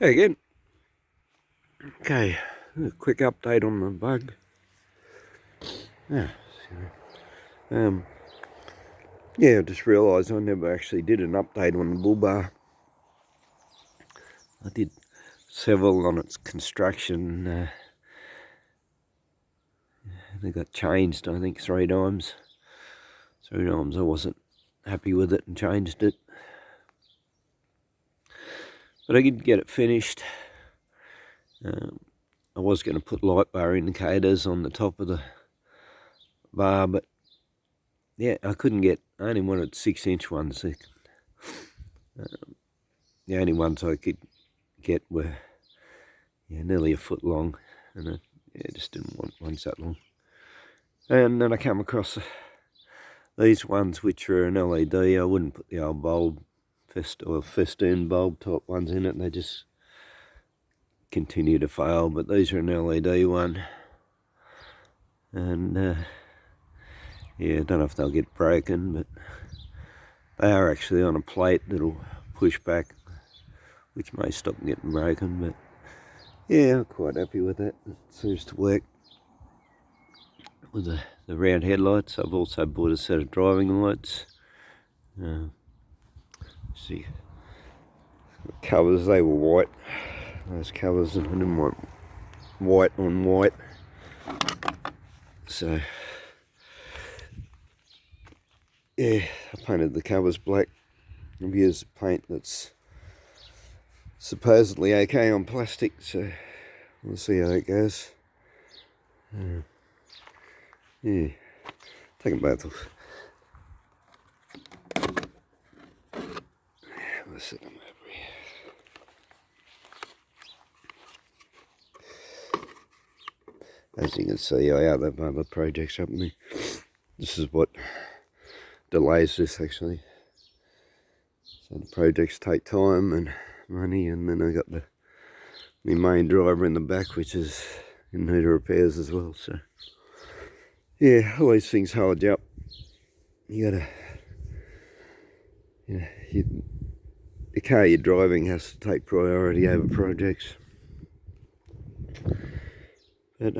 Hey again. Okay, a quick update on the bug. Yeah, I just realised I never actually did an update on the bull bar. I did several on its construction. They got changed, I think, 3 times. 3 times I wasn't happy with it and changed it. But I did get it finished. I was going to put light bar indicators on the top of the bar, but yeah, I couldn't get, I only wanted 6-inch ones. The only ones I could get were nearly a foot long, and I just didn't want ones that long. And then I came across these ones, which are an LED. I wouldn't put the old bulb, festoon bulb type ones in it. They just continue to fail, but these are an LED one. And I don't know if they'll get broken, but they are actually on a plate that'll push back, which may stop them getting broken. But yeah, I'm quite happy with that. It seems to work with the round headlights. I've also bought a set of driving lights. See, the covers, they were white. Those covers, and I didn't want white on white. So yeah, I painted the covers black. I've used paint that's supposedly okay on plastic, so we'll see how it goes. Yeah, take them both off. Let's set them over here. As you can see, I have other projects happening. This is what delays this actually. So the projects take time and money, and then I got my main driver in the back, which is in need of repairs as well. So yeah, all these things hold you up. You gotta, the car you're driving has to take priority over projects. But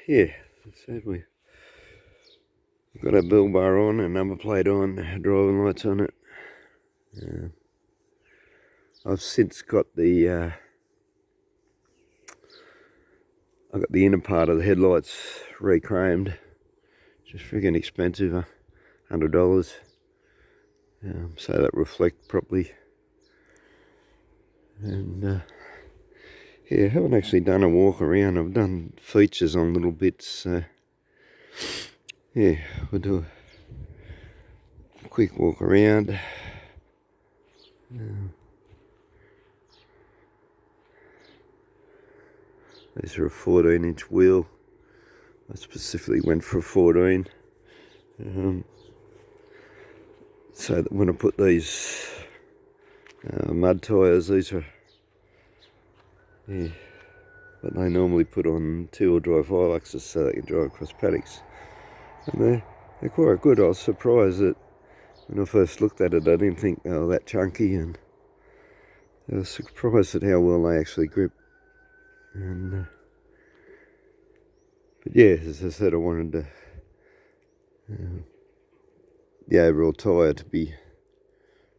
yeah, as I said, we've got a bill bar on, a number plate on, driving lights on it. I've since got the I got the inner part of the headlights re-chromed. Just friggin' expensive, $100. So that reflect properly. And yeah, I haven't actually done a walk around. I've done features on little bits. So yeah, we'll do a quick walk around. These are a 14-inch wheel. I specifically went for a 14. So that when I put these mud tyres, these are, but they normally put on 2-wheel drive Hiluxes so they can drive across paddocks. And they're quite good. I was surprised that when I first looked at it, I didn't think they were that chunky, and I was surprised at how well they actually grip. And but yeah, as I said, I wanted the overall tyre to be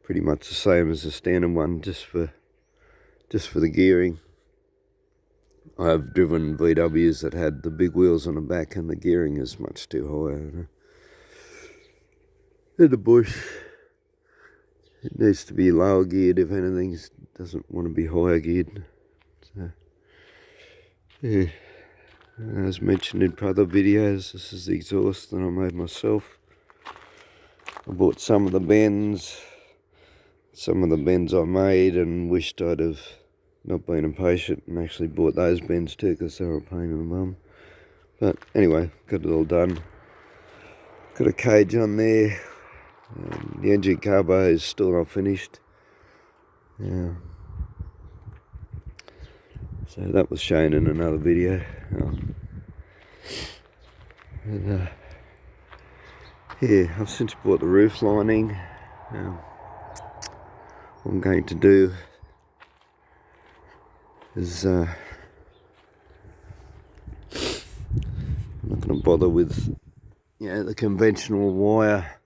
pretty much the same as the standard one, just for the gearing. I've driven VWs that had the big wheels on the back, and the gearing is much too high. In the bush, it needs to be lower geared. If anything, it doesn't want to be higher geared. So yeah, as mentioned in other videos, this is the exhaust that I made myself. I bought some of the bends I made, and wished I'd have not been impatient and actually bought those bends too, because they were a pain in the bum. But anyway, got it all done. Got a cage on there. The engine carbo is still not finished. Yeah. So that was shown in another video. Yeah, I've since bought the roof lining. What I'm going to do Because I'm not going to bother with, the conventional wire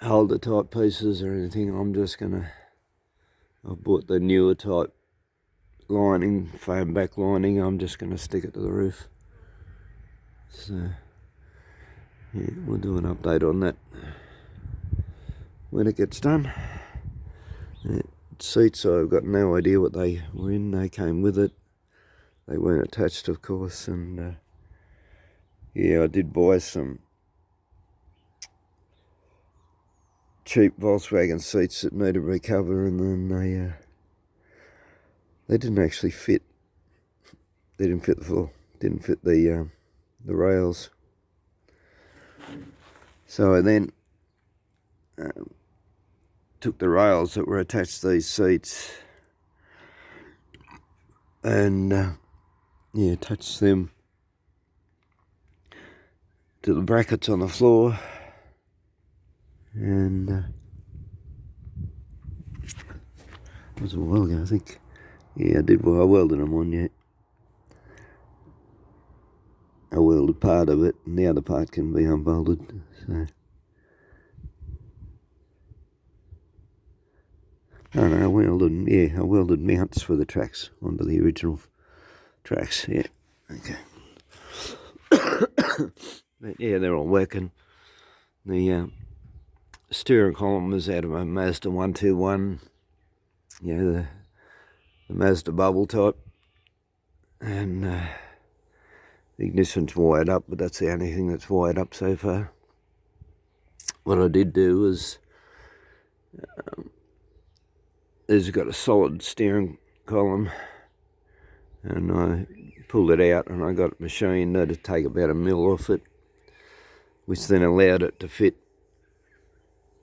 holder type pieces or anything. I'm just going to, I bought the newer type lining, foam back lining. I'm just going to stick it to the roof. So, yeah, we'll do an update on that when it gets done. Seats, I've got no idea what they were in. They came with it. They weren't attached, of course, and I did buy some cheap Volkswagen seats that needed recover, and then they didn't actually fit. They didn't fit the floor. Didn't fit the rails. So I then took the rails that were attached to these seats and attached them to the brackets on the floor, and it was a while ago, I think. Yeah, I did. Well, I welded them on yet. I welded part of it, and the other part can be unbolted. So I welded mounts for the tracks onto the original tracks. Yeah, okay. But yeah, they're all working. The steering column was out of a Mazda 121. The Mazda bubble type, and the ignition's wired up, but that's the only thing that's wired up so far. What I did do was, it's got a solid steering column, and I pulled it out and I got it machined to take about a mil off it, which then allowed it to fit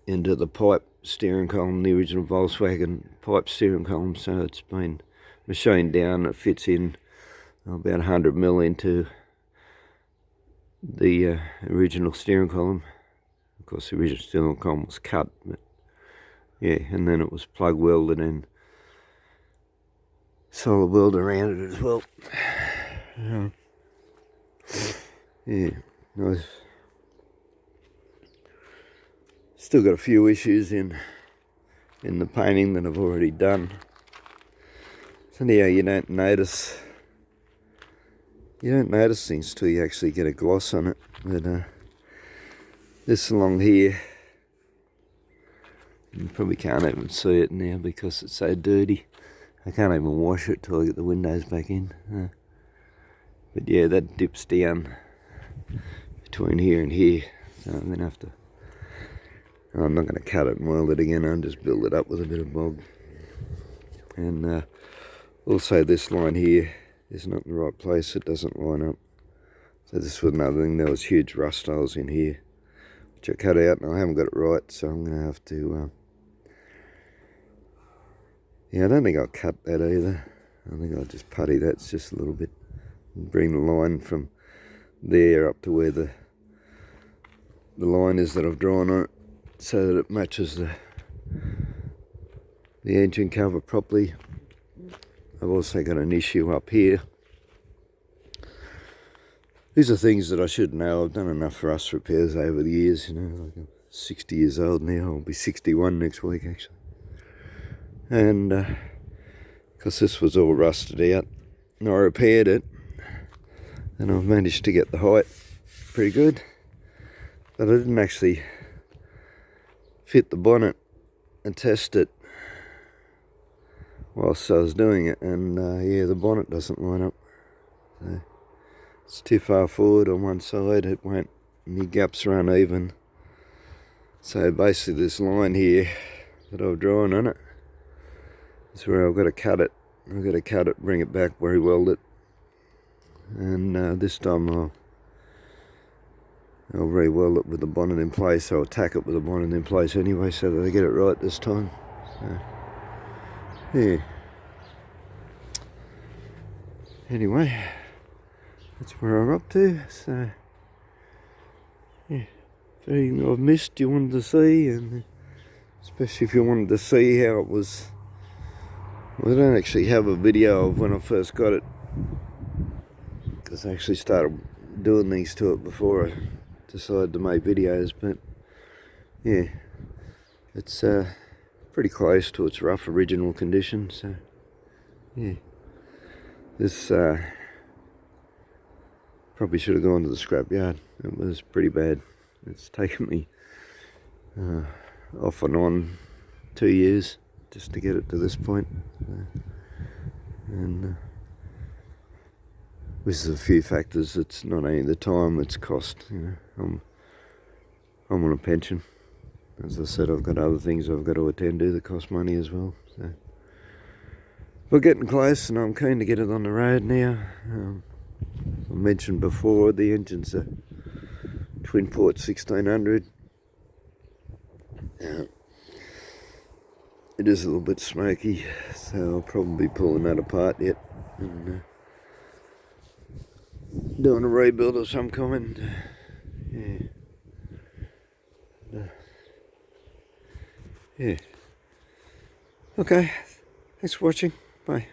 into the pipe steering column, the original Volkswagen pipe steering column. So it's been machined down. It fits in about 100 mil into the original steering column. Of course, the original steering column was cut, but yeah, and then it was plug welded and solid weld around it as well. Yeah, nice. Still got a few issues in the painting that I've already done. So anyhow, you don't notice things till you actually get a gloss on it. But this along here, you probably can't even see it now because it's so dirty. I can't even wash it till I get the windows back in. But yeah, that dips down between here and here, so I'm gonna have to. I'm not going to cut it and weld it again. I'll just build it up with a bit of bog. And also this line here is not in the right place. It doesn't line up. So this was another thing. There was huge rust holes in here, which I cut out, and I haven't got it right. So I'm going to have to. I don't think I'll cut that either. I think I'll just putty that just a little bit and bring the line from there up to where the line is that I've drawn on it, so that it matches the engine cover properly. I've also got an issue up here. These are things that I should know. I've done enough rust repairs over the years, like I'm 60 years old now. I'll be 61 next week actually. And because this was all rusted out, and I repaired it, and I've managed to get the height pretty good, but I didn't actually fit the bonnet and test it whilst I was doing it, and the bonnet doesn't line up. So it's too far forward on one side. It won't, any gaps are uneven. So basically this line here that I've drawn on it is where I've got to cut it. I've got to cut it, bring it back, re-weld it, and this time I'll re-weld it with the bonnet in place. I'll tack it with the bonnet in place anyway, so that I get it right this time. So, yeah. Anyway, that's where I'm up to. So, yeah. If anything I've missed you wanted to see, and especially if you wanted to see how it was Well, I don't actually have a video of when I first got it, because I actually started doing these to it before I decided to make videos, but yeah, it's pretty close to its rough original condition, so yeah. This probably should have gone to the scrapyard. It was pretty bad. It's taken me off and on 2 years just to get it to this point, and with a few factors. It's not only the time, it's cost. You know, I'm on a pension. As I said, I've got other things I've got to attend to that cost money as well. So we're getting close, and I'm keen to get it on the road now. I mentioned before, the engine's a twin port 1600. It is a little bit smoky, so I'll probably be pulling that apart yet and doing a rebuild of some kind. Yeah. Okay, thanks for watching. Bye.